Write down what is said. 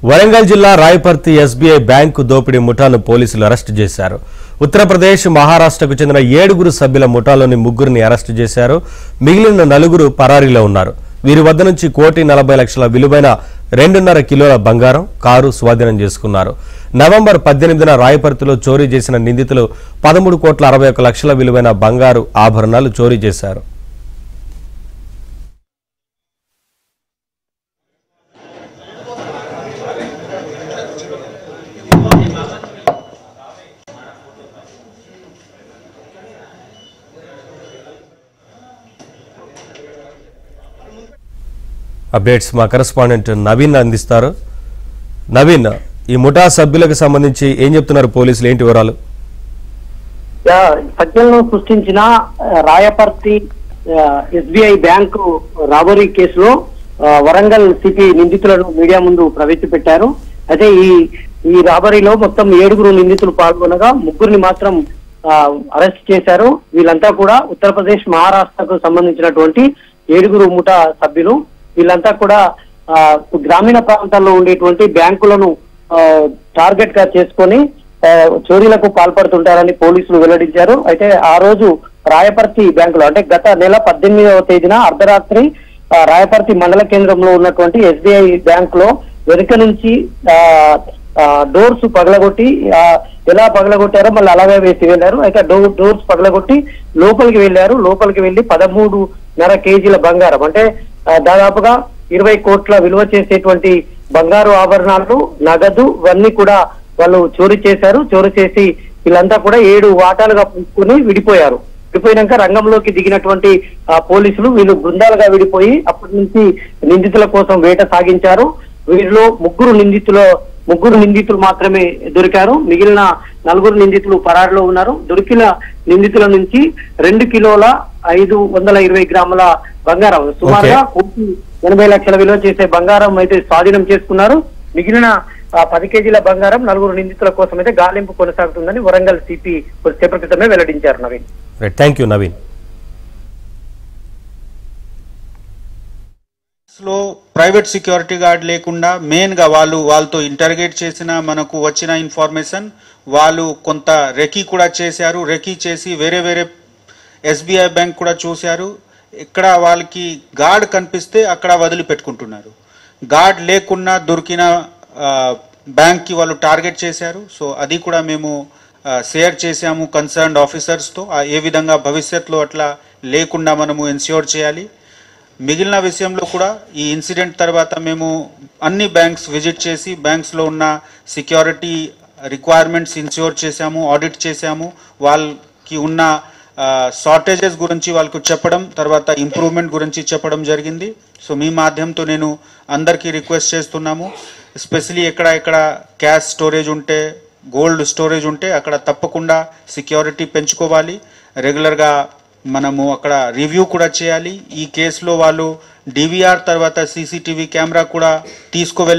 వరంగల్ జిల్లా Rayaparthi SBI bank దోపిడీ ముఠాను పోలీసులు అరెస్టు చేశారు. ఉత్తరప్రదేశ్, మహారాష్ట్రకు చెందిన 7 సభ్యుల ముఠాలోని 3 అరెస్టు చేశారు. మిగిలిన 4 పరారీలో ఉన్నారు. వీరి వద్ద నుంచి 1,40,00,000 విలువైన 2.5 కిలోల బంగారం, కారు స్వాధీనం చేసుకున్నారు. నవంబర్ 18న రాయపర్తిలో చోరీ చేసిన నిందితులు 13,61,00,000 విలువైన బంగారు ఆభరణాలు చోరీ చేశారు. అప్డేట్స్ మా కరెస్పాండెంట్ నవీన్ అందిస్తారు. నవీన్, ఈ ముఠా సభ్యులకు సంబంధించి ఏం చెప్తున్నారు పోలీసులు, ఏంటి వివరాలు? సంచలనం సృష్టించిన రాయపర్తి ఎస్బీఐ బ్యాంకు రాబరీ కేసులో వరంగల్ సిపి నిందితులను మీడియా ముందు ప్రవేశపెట్టారు. అయితే ఈ రాబరీలో మొత్తం 7 నిందితులు పాల్గొనగా 3 మాత్రం అరెస్ట్ చేశారు. వీళ్ళంతా కూడా ఉత్తరప్రదేశ్, మహారాష్ట్రకు సంబంధించినటువంటి 7 ముఠా సభ్యులు. వీళ్ళంతా కూడా గ్రామీణ ప్రాంతాల్లో ఉండేటువంటి బ్యాంకులను టార్గెట్ గా చేసుకొని చోరీలకు పాల్పడుతుంటారని పోలీసులు వెల్లడించారు. అయితే ఆ రోజు రాయపర్తి బ్యాంకులో, అంటే గత నెల 18వ తేదీన అర్ధరాత్రి రాయపర్తి మండల కేంద్రంలో ఉన్నటువంటి ఎస్బీఐ బ్యాంక్ లో వెనుక నుంచి డోర్స్ పగలగొట్టి, ఎలా పగలగొట్టారో మళ్ళీ అలాగే వేసి వెళ్ళారు. అయితే డోర్స్ పగలగొట్టి లోపలికి వెళ్ళారు. లోపలికి వెళ్లి 13.5 కేజీల బంగారం, అంటే దాదాపుగా 20 కోట్ల విలువ చేసేటువంటి బంగారు ఆభరణాలు, నగదు ఇవన్నీ కూడా వాళ్ళు చోరీ చేశారు. చోరీ చేసి వీళ్ళంతా కూడా 7 వాటాలుగా పుంజుకుని విడిపోయారు. విడిపోయినాక రంగంలోకి దిగినటువంటి పోలీసులు వీళ్ళు బృందాలుగా విడిపోయి అప్పటి నుంచి నిందితుల కోసం వేట సాగించారు. వీరిలో 3 నిందితులు మాత్రమే దొరికారు. మిగిలిన 4 నిందితులు పరారులో ఉన్నారు. దొరికిన నిందితుల నుంచి 2 కిలోల 520 గ్రాముల బంగారం, సుమారుగా 1,80,00,000 విలువ చేసే బంగారం అయితే స్వాధీనం చేసుకున్నారు. మిగిలిన 10 కేజీల బంగారం 4 నిందితుల కోసం అయితే గాలింపు కొనసాగుతుందని వరంగల్ సిపి కొద్దిసేపటి క్రితమే వెల్లడించారు. Naveen, thank you Naveen. లో ప్రైవేట్ సెక్యూరిటీ గార్డ్ లేకుండా మెయిన్గా వాళ్ళతో ఇంటర్గేట్ చేసిన మనకు వచ్చిన ఇన్ఫర్మేషన్, వాళ్ళు కొంత రెకీ కూడా చేశారు. రెకీ చేసి వేరే ఎస్బీఐ బ్యాంక్ కూడా చూశారు. ఇక్కడ వాళ్ళకి గార్డ్ కనిపిస్తే అక్కడ వదిలిపెట్టుకుంటున్నారు. గార్డ్ లేకున్నా దొరికిన బ్యాంక్కి వాళ్ళు టార్గెట్ చేశారు. సో అది కూడా మేము షేర్ చేశాము కన్సర్న్డ్ ఆఫీసర్స్తో, ఏ విధంగా భవిష్యత్తులో అట్లా లేకుండా మనము ఎన్ష్యూర్ చేయాలి. మిగిలిన విషయంలో కూడా ఈ ఇన్సిడెంట్ తర్వాత మేము అన్ని బ్యాంక్స్ విజిట్ చేసి బ్యాంక్స్లో ఉన్న సెక్యూరిటీ రిక్వైర్మెంట్స్ ఇన్ష్యూర్ చేశాము, ఆడిట్ చేశాము. వాళ్ళకి ఉన్న షార్టేజెస్ గురించి వాళ్ళకు చెప్పడం, తర్వాత ఇంప్రూవ్మెంట్ గురించి చెప్పడం జరిగింది. సో మీ మాధ్యమంతో నేను అందరికీ రిక్వెస్ట్ చేస్తున్నాము, ఎస్పెషలీ ఎక్కడ క్యాష్ స్టోరేజ్ ఉంటే, గోల్డ్ స్టోరేజ్ ఉంటే అక్కడ తప్పకుండా సెక్యూరిటీ పెంచుకోవాలి. రెగ్యులర్గా మనము అక్కడ రివ్యూ కూడా చేయాలి. ఈ కేసులో వాళ్ళు డివిఆర్ తర్వాత సీసీటీవీ కెమెరా కూడా తీసుకువెళ్ళి